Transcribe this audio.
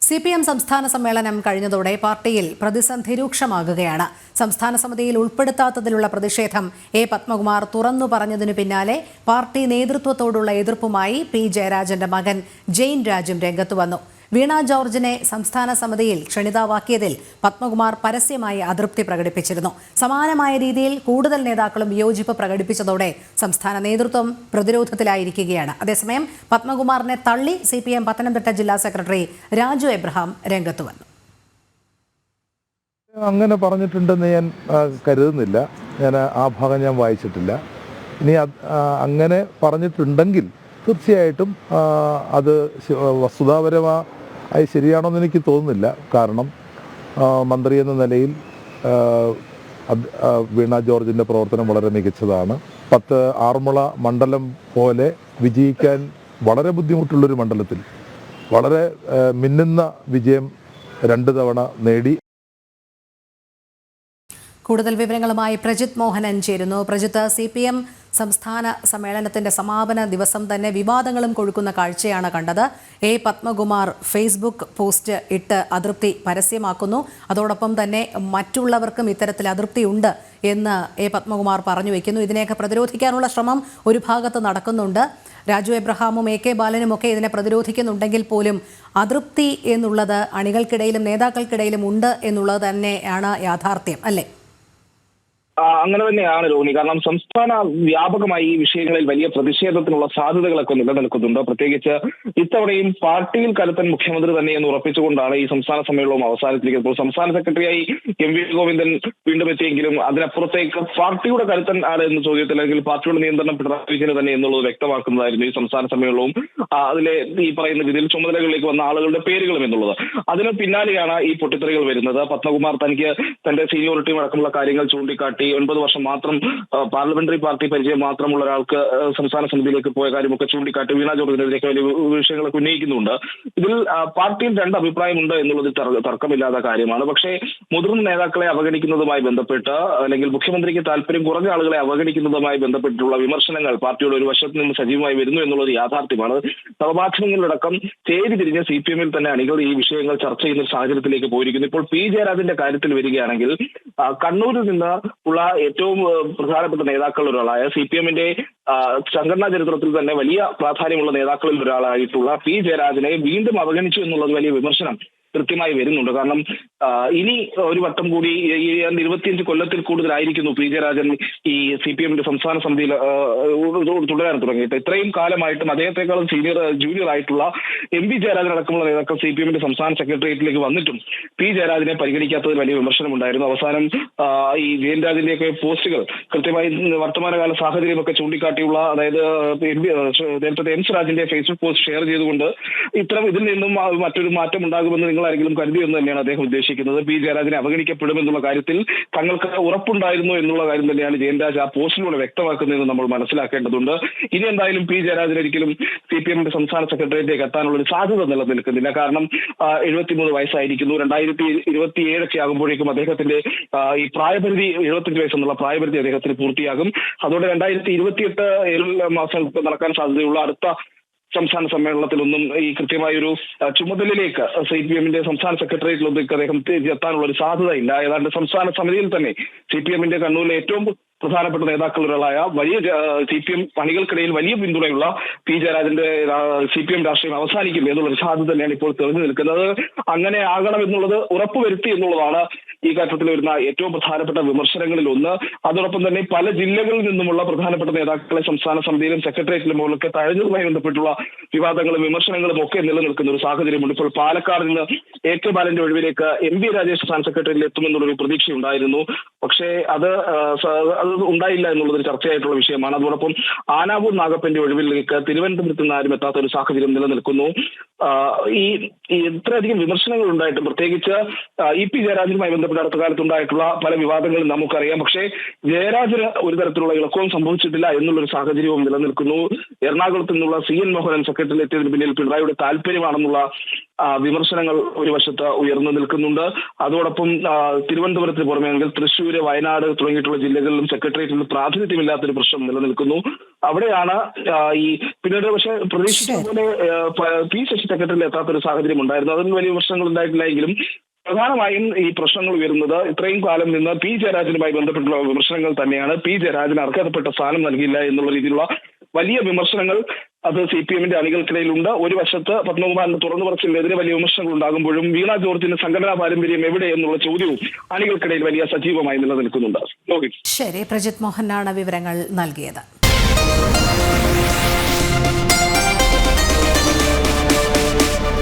CPM സംസ്ഥാന സമ്മേളനം കഴിഞ്ഞതോടെ പാർട്ടിയിൽ പ്രതിസന്ധി രൂക്ഷമാകുകയാണ്. സംസ്ഥാന സമിതിയിൽ ഉൾപ്പെടുത്താത്തതിലുള്ള പ്രതിഷേധം പത്മകുമാർ തുറന്നു പറഞ്ഞതിനു പിന്നാലെ പാർട്ടി നേതൃത്വത്തോടുള്ള എതിർപ്പുമായി പി ജയരാജന്റെ മകൻ ജെയിൻ രാജും രംഗത്തു വന്നു. വീണ ജോർജിനെ സംസ്ഥാന സമിതിയിൽ ക്ഷണിതാവാക്കിയതിൽ പത്മകുമാർ പരസ്യമായി അതൃപ്തി പ്രകടിപ്പിച്ചിരുന്നു. സമാനമായ രീതിയിൽ കൂടുതൽ നേതാക്കളും വിയോജിപ്പ് പ്രകടിപ്പിച്ചതോടെ സംസ്ഥാന നേതൃത്വം പ്രതിരോധത്തിലായിരിക്കുകയാണ്. അതേസമയം പത്മകുമാറിനെ തള്ളി CPM പത്തനംതിട്ട ജില്ലാ സെക്രട്ടറി രാജു എബ്രഹാം രംഗത്തു വന്നു. അങ്ങനെ പറഞ്ഞിട്ടുണ്ടെന്ന് ഞാൻ കരുതുന്നില്ല. ഞാൻ ആ ഭാഗം ഞാൻ വായിച്ചിട്ടില്ല. ഇനി അങ്ങനെ പറഞ്ഞിട്ടുണ്ടെങ്കിൽ തീർച്ചയായിട്ടും അത് വസ്തുതാപരമായി ശരിയാണോന്ന് എനിക്ക് തോന്നുന്നില്ല. കാരണം മന്ത്രി എന്ന നിലയിൽ വീണ ജോർജിൻ്റെ പ്രവർത്തനം വളരെ മികച്ചതാണ്. ആറന്മുള മണ്ഡലം പോലെ വിജയിക്കാൻ വളരെ ബുദ്ധിമുട്ടുള്ളൊരു മണ്ഡലത്തിൽ വളരെ മിന്നുന്ന വിജയം 2 തവണ നേടി. കൂടുതൽ വിവരങ്ങളുമായി പ്രജിത് മോഹനൻ ചേരുന്നു. പ്രജിത്ത്, CPM സംസ്ഥാന സമ്മേളനത്തിന്റെ സമാപന ദിവസം തന്നെ വിവാദങ്ങളും കൊഴുക്കുന്ന കാഴ്ചയാണ് കണ്ടത്. പത്മകുമാർ ഫേസ്ബുക്ക് പോസ്റ്റ് ഇട്ട് അതൃപ്തി പരസ്യമാക്കുന്നു. അതോടൊപ്പം തന്നെ മറ്റുള്ളവർക്കും ഇത്തരത്തിൽ അതൃപ്തി ഉണ്ട് എന്ന് പത്മകുമാർ പറഞ്ഞു വയ്ക്കുന്നു. ഇതിനെയൊക്കെ പ്രതിരോധിക്കാനുള്ള ശ്രമം ഒരു ഭാഗത്ത് നടക്കുന്നുണ്ട്. രാജു എബ്രഹാമും AK ബാലനും ഒക്കെ ഇതിനെ പ്രതിരോധിക്കുന്നുണ്ടെങ്കിൽ പോലും അതൃപ്തി എന്നുള്ളത് അണികൾക്കിടയിലും നേതാക്കൾക്കിടയിലും ഉണ്ട് എന്നുള്ളത് തന്നെയാണ് യാഥാർത്ഥ്യം, അല്ലേ? അങ്ങനെ തന്നെയാണ് രോഹിണി. കാരണം സംസ്ഥാന വ്യാപകമായി ഈ വിഷയങ്ങളിൽ വലിയ പ്രതിഷേധത്തിനുള്ള സാധ്യതകളൊക്കെ നിലനിൽക്കുന്നുണ്ട്. പ്രത്യേകിച്ച് ഇത്തവണയും പാർട്ടിയിൽ കരുത്തൻ മുഖ്യമന്ത്രി തന്നെ എന്ന് ഉറപ്പിച്ചുകൊണ്ടാണ് ഈ സംസ്ഥാന സമ്മേളനവും അവസാനിച്ചിരിക്കുന്നത്. സംസ്ഥാന സെക്രട്ടറിയായി MV ഗോവിന്ദൻ വീണ്ടും എത്തിയെങ്കിലും അതിനപ്പുറത്തേക്ക് പാർട്ടിയുടെ കരുത്തൻ ആണ് എന്ന ചോദ്യത്തിൽ, അല്ലെങ്കിൽ പാർട്ടിയുടെ നിയന്ത്രണം പിണറായി വിജയന് തന്നെ എന്നുള്ളത് വ്യക്തമാക്കുന്നതായിരുന്നു ഈ സംസ്ഥാന സമ്മേളനവും അതിലെ ഈ പറയുന്ന രീതിയിൽ ചുമതലകളിലേക്ക് വന്ന ആളുകളുടെ പേരുകളും എന്നുള്ളത്. അതിന് പിന്നാലെയാണ് ഈ പൊട്ടിത്തെറികൾ വരുന്നത്. പത്മകുമാർ തനിക്ക് തന്റെ സീനിയോറിറ്റിയും അടക്കമുള്ള കാര്യങ്ങൾ ചൂണ്ടിക്കാട്ടി 9 വർഷം മാത്രം പാർലമെന്ററി പാർട്ടി പരിചയം മാത്രമുള്ള ഒരാൾക്ക് സംസ്ഥാന സമിതിയിലേക്ക് പോയ കാര്യമൊക്കെ ചൂണ്ടിക്കാട്ടി വീണ ജോർജിനെതിരെയൊക്കെ വലിയ വിഷയങ്ങളൊക്കെ ഉന്നയിക്കുന്നുണ്ട്. ഇതിൽ പാർട്ടിയിൽ 2 അഭിപ്രായമുണ്ട് എന്നുള്ളത് തർക്കമില്ലാത്ത കാര്യമാണ്. പക്ഷേ മുതിർന്ന നേതാക്കളെ അവഗണിക്കുന്നതുമായി ബന്ധപ്പെട്ട്, അല്ലെങ്കിൽ മുഖ്യമന്ത്രിക്ക് താല്പര്യം കുറഞ്ഞ ആളുകളെ അവഗണിക്കുന്നതുമായി ബന്ധപ്പെട്ടിട്ടുള്ള വിമർശനങ്ങൾ പാർട്ടിയുടെ ഒരു വശത്ത് നിന്ന് സജീവമായി വരുന്നു എന്നുള്ളത് യാഥാർത്ഥ്യമാണ്. നവമാധ്യമങ്ങളിലടക്കം ചേരി തിരിഞ്ഞ CPM-ൽ തന്നെ അണികൾ ഈ വിഷയങ്ങൾ ചർച്ച ചെയ്യുന്ന സാഹചര്യത്തിലേക്ക് പോയിരിക്കുന്നു. ഇപ്പോൾ പി ജയരാജന്റെ കാര്യത്തിൽ വരികയാണെങ്കിൽ, കണ്ണൂരിൽ നിന്ന് ഏറ്റവും പ്രധാനപ്പെട്ട നേതാക്കളിൽ ഒരാളായ CPM-ന്റെ സംഘടനാ ചരിത്രത്തിൽ തന്നെ വലിയ പ്രാധാന്യമുള്ള നേതാക്കളിൽ ഒരാളായിട്ടുള്ള പി ജയരാജനെ വീണ്ടും അവഗണിച്ചു എന്നുള്ളത് വലിയ വിമർശനം കൃത്യമായി വരുന്നുണ്ട്. കാരണം ഇനി ഒരു വട്ടം കൂടി 25 കൊല്ലത്തിൽ കൂടുതലായിരിക്കുന്നു പി ജയരാജൻ ഈ CPM-ന്റെ സംസ്ഥാന സമിതിയിൽ തുടരാൻ തുടങ്ങിയിട്ട്. ഇത്രയും കാലമായിട്ടും അദ്ദേഹത്തെക്കാളും ജൂനിയർ ആയിട്ടുള്ള MV ജയരാജൻ അടക്കമുള്ള നേതാക്കൾ CPM-ന്റെ സംസ്ഥാന സെക്രട്ടേറിയറ്റിലേക്ക് വന്നിട്ടും പി ജയരാജനെ പരിഗണിക്കാത്തതിൽ വലിയ വിമർശനമുണ്ടായിരുന്നു. അവസാനം ഈ ജെയിൻ രാജിന്റെയൊക്കെ പോസ്റ്റുകൾ കൃത്യമായി വർത്തമാനകാല സാഹചര്യമൊക്കെ ചൂണ്ടിക്കാട്ടിയുള്ള, അതായത് നേരത്തെ M സ്വരാജിന്റെ ഫേസ്ബുക്ക് പോസ്റ്റ് ഷെയർ ചെയ്തുകൊണ്ട് ഇതിൽ നിന്നും മറ്റൊരു മാറ്റം ഉണ്ടാകുമെന്ന് നിങ്ങൾ ആരെങ്കിലും കരുതിയെന്ന് തന്നെയാണ് അദ്ദേഹം ഉദ്ദേശിക്കുന്നത്. പി ജയരാജനെ അവഗണിക്കപ്പെടുമെന്നുള്ള കാര്യത്തിൽ തങ്ങൾക്ക് ഉറപ്പുണ്ടായിരുന്നു എന്നുള്ള കാര്യം തന്നെയാണ് ജെയിൻ രാജ് ആ പോസ്റ്റിലൂടെ വ്യക്തമാക്കുന്നതെന്ന് നമ്മൾ മനസ്സിലാക്കേണ്ടതുണ്ട്. ഇനി എന്തായാലും പി ജയരാജൻ ഒരിക്കലും CPM-ന്റെ സംസ്ഥാന സെക്രട്ടേറിയറ്റിലേക്ക് എത്താനുള്ള ഒരു സാധ്യത നിലനിൽക്കുന്നില്ല. കാരണം 73 വയസ്സായിരിക്കുന്നു. 2027 ആകുമ്പോഴേക്കും അദ്ദേഹത്തിന്റെ ഈ പ്രായപരിധി 75 വയസ്സെന്നുള്ള പ്രായപരിധി അദ്ദേഹത്തിന് പൂർത്തിയാകും. അതോടെ 2028 മാസം നടക്കാൻ സാധ്യതയുള്ള അടുത്ത സംസ്ഥാന സമ്മേളനത്തിലൊന്നും ഈ കൃത്യമായൊരു ചുമതലയിലേക്ക് CPM-ന്റെ സംസ്ഥാന സെക്രട്ടേറിയറ്റിലൊന്നും അദ്ദേഹം എത്താനുള്ള ഒരു സാധ്യത ഇല്ല. ഏതാണ്ട് സംസ്ഥാന സമിതിയിൽ തന്നെ CPM-ന്റെ കണ്ണൂരിലെ ഏറ്റവും പ്രധാനപ്പെട്ട നേതാക്കളിൽ ഒരാളായ വലിയ CPM അണികൾക്കിടയിൽ വലിയ പിന്തുണയുള്ള പി ജയരാജന്റെ CPM രാഷ്ട്രീയം അവസാനിക്കും എന്നുള്ളൊരു സാധ്യത തന്നെയാണ് ഇപ്പോൾ തെളിഞ്ഞു നിൽക്കുന്നത്. അങ്ങനെ ആകണം എന്നുള്ളത് ഉറപ്പുവരുത്തി എന്നുള്ളതാണ് ഈ ഘട്ടത്തിൽ വരുന്ന ഏറ്റവും പ്രധാനപ്പെട്ട വിമർശനങ്ങളിൽ ഒന്ന്. അതോടൊപ്പം തന്നെ പല ജില്ലകളിൽ നിന്നുമുള്ള പ്രധാനപ്പെട്ട നേതാക്കളെ സംസ്ഥാന സമിതിയിലും സെക്രട്ടേറിയറ്റിലും ഒക്കെ തഴഞ്ഞതുമായി ബന്ധപ്പെട്ടുള്ള വിവാദങ്ങളും വിമർശനങ്ങളും ഒക്കെ നിലനിൽക്കുന്ന ഒരു സാഹചര്യമുണ്ട്. ഇപ്പോൾ പാലക്കാട് നിന്ന് AK ബാലന്റെ ഒഴിവിലേക്ക് MV രാജേഷ് സംസ്ഥാന സെക്രട്ടറിയിൽ എത്തുമെന്നുള്ളൊരു പ്രതീക്ഷയുണ്ടായിരുന്നു. പക്ഷേ അത് ഉണ്ടായില്ല എന്നുള്ളതൊരു ചർച്ചയായിട്ടുള്ള വിഷയമാണ്. അതോടൊപ്പം ആനാവൂർ നാഗപ്പന്റെ ഒഴിവിലേക്ക് തിരുവനന്തപുരത്ത് നിന്ന് ആരും എത്താത്ത ഒരു സാഹചര്യം നിലനിൽക്കുന്നു. ഈ ഇത്രയധികം വിമർശനങ്ങൾ ഉണ്ടായിട്ടും, പ്രത്യേകിച്ച് EP ജയരാജനുമായി ബന്ധപ്പെട്ട് അടുത്ത കാലത്തുണ്ടായിട്ടുള്ള പല വിവാദങ്ങളും നമുക്കറിയാം. പക്ഷേ ജയരാജന് ഒരു തരത്തിലുള്ള ഇളക്കവും സംഭവിച്ചിട്ടില്ല എന്നുള്ളൊരു സാഹചര്യവും നിലനിൽക്കുന്നു. എറണാകുളത്ത് നിന്നുള്ള CN മോഹനൻ സെക്രട്ടറിയിൽ എത്തിയതിന് പിന്നിൽ പിണറായിയുടെ താല്പര്യമാണെന്നുള്ള വിമർശനങ്ങൾ ഒരു വശത്ത് ഉയർന്നു നിൽക്കുന്നുണ്ട്. അതോടൊപ്പം തിരുവനന്തപുരത്തിന് പുറമെയാണെങ്കിൽ തൃശ്ശൂര്, വയനാട് തുടങ്ങിയിട്ടുള്ള ജില്ലകളിലും സെക്രട്ടേറിയറ്റിൽ പ്രാതിനിധ്യമില്ലാത്തൊരു പ്രശ്നം നിലനിൽക്കുന്നു. അവിടെയാണ് പിന്നീട് പക്ഷേ പ്രതീക്ഷിച്ച പോലെ പി ശശി സെക്രട്ടറിയിൽ എത്താത്തൊരു സാഹചര്യം ഉണ്ടായിരുന്നു. അതിന് വലിയ പ്രശ്നങ്ങൾ ഉണ്ടായിട്ടില്ല എങ്കിലും പ്രധാനമായും ഈ പ്രശ്നങ്ങൾ ഉയരുന്നത് ഇത്രയും കാലം നിന്ന് പി ജയരാജനുമായി ബന്ധപ്പെട്ടുള്ള വിമർശനങ്ങൾ തന്നെയാണ്. പി ജയരാജന് അർഹതപ്പെട്ട സ്ഥാനം നൽകില്ല എന്നുള്ള രീതിയിലുള്ള വലിയ വിമർശനങ്ങൾ അത് CPM അണികൾക്കിടയിലുണ്ട്. ഒരു വശത്ത് പത്മകുമാറിന്റെ തുറന്നു പറച്ചിലിനെതിരെ വലിയ വിമർശനങ്ങൾ ഉണ്ടാകുമ്പോഴും വീണ ജോർജിന്റെ സംഘടനാ പാരമ്പര്യം എവിടെ എന്നുള്ള ചോദ്യവും അണികൾക്കിടയിൽ വലിയ സജീവമായി നിലനിൽക്കുന്നുണ്ട്. ശരി, പ്രജിത് മോഹനാണ് വിവരങ്ങൾ നൽകിയത്.